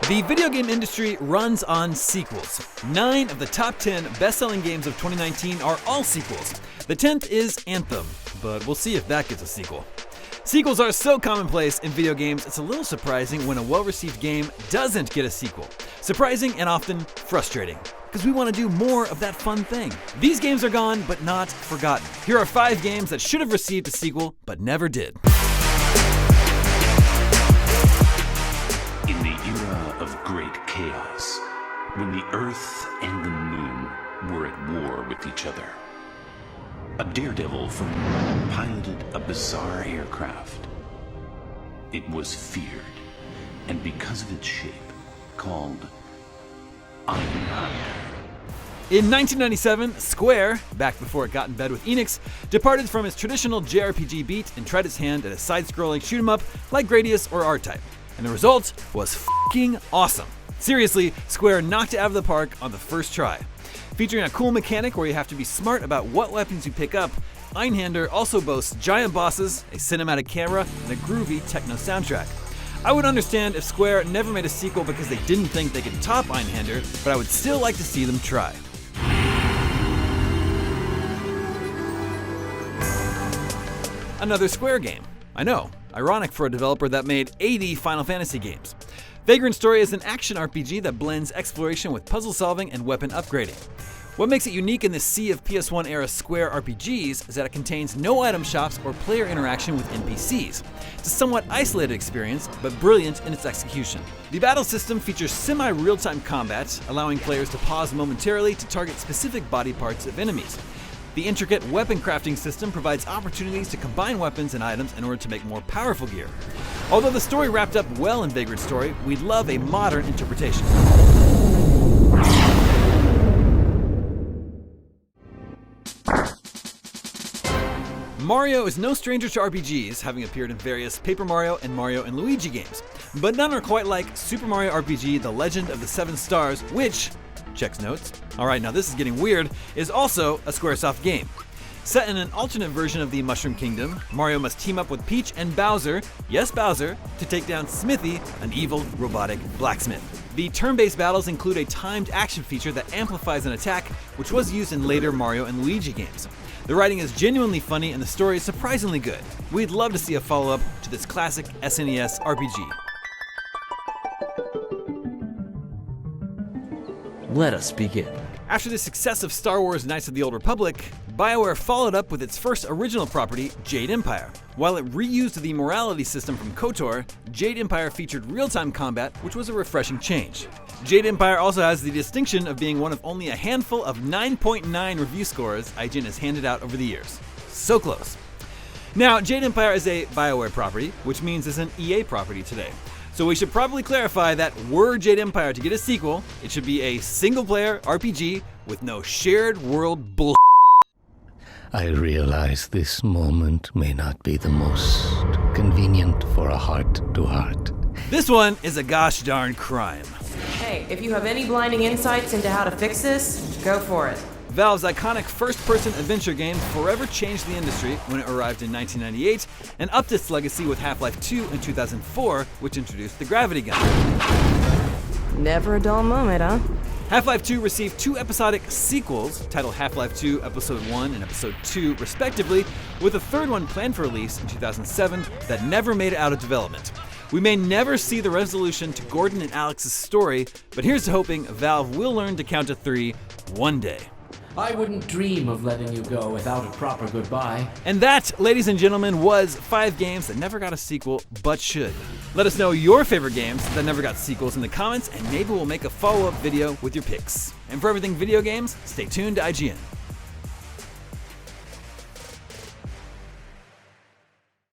The video game industry runs on sequels. 9 of the top 10 best-selling games of 2019 are all sequels. The 10th is Anthem, but we'll see if that gets a sequel. Sequels are so commonplace in video games, it's a little surprising when a well-received game doesn't get a sequel. Surprising and often frustrating, because we want to do more of that fun thing. These games are gone, but not forgotten. Here are 5 games that should have received a sequel, but never did. In the era of great chaos, when the Earth and the Moon were at war with each other, a daredevil from Rome piloted a bizarre aircraft. It was feared, and because of its shape, called Iron Hunter. In 1997, Square, back before it got in bed with Enix, departed from its traditional JRPG beat and tried its hand at a side-scrolling shoot-'em-up like Gradius or R-Type. And the result was f***ing awesome. Seriously, Square knocked it out of the park on the first try. Featuring a cool mechanic where you have to be smart about what weapons you pick up, Einhander also boasts giant bosses, a cinematic camera, and a groovy techno soundtrack. I would understand if Square never made a sequel because they didn't think they could top Einhander, but I would still like to see them try. Another Square game. I know, ironic for a developer that made 80 Final Fantasy games. Vagrant Story is an action RPG that blends exploration with puzzle solving and weapon upgrading. What makes it unique in this sea of PS1-era Square RPGs is that it contains no item shops or player interaction with NPCs. It's a somewhat isolated experience, but brilliant in its execution. The battle system features semi-real-time combat, allowing players to pause momentarily to target specific body parts of enemies. The intricate weapon crafting system provides opportunities to combine weapons and items in order to make more powerful gear. Although the story wrapped up well in Vagrant Story, we'd love a modern interpretation. Mario is no stranger to RPGs, having appeared in various Paper Mario and Mario & Luigi games. But none are quite like Super Mario RPG: The Legend of the Seven Stars, which, checks notes, alright, now this is getting weird, is also a Squaresoft game. Set in an alternate version of the Mushroom Kingdom, Mario must team up with Peach and Bowser, yes Bowser, to take down Smithy, an evil robotic blacksmith. The turn-based battles include a timed action feature that amplifies an attack, which was used in later Mario and Luigi games. The writing is genuinely funny and the story is surprisingly good. We'd love to see a follow-up to this classic SNES RPG. Let us begin. After the success of Star Wars Knights of the Old Republic, BioWare followed up with its first original property, Jade Empire. While it reused the morality system from KOTOR, Jade Empire featured real-time combat, which was a refreshing change. Jade Empire also has the distinction of being one of only a handful of 9.9 review scores IGN has handed out over the years. So close. Now, Jade Empire is a BioWare property, which means it's an EA property today. So we should probably clarify that were Jade Empire to get a sequel, it should be a single-player RPG with no shared world bull. I realize this moment may not be the most convenient for a heart-to-heart. This one is a gosh darn crime. Hey, if you have any blinding insights into how to fix this, go for it. Valve's iconic first-person adventure game forever changed the industry when it arrived in 1998 and upped its legacy with HalfLife 2 in 2004, which introduced the gravity gun. Never a dull moment, huh? Half-Life 2 received 2 episodic sequels, titled Half-Life 2 Episode 1 and Episode 2 respectively, with a third one planned for release in 2007 that never made it out of development. We may never see the resolution to Gordon and Alex's story, but here's to hoping Valve will learn to count to 3 one day. I wouldn't dream of letting you go without a proper goodbye. And that, ladies and gentlemen, was 5 games that never got a sequel, but should. Let us know your favorite games that never got sequels in the comments, and maybe we'll make a follow-up video with your picks. And for everything video games, stay tuned to IGN.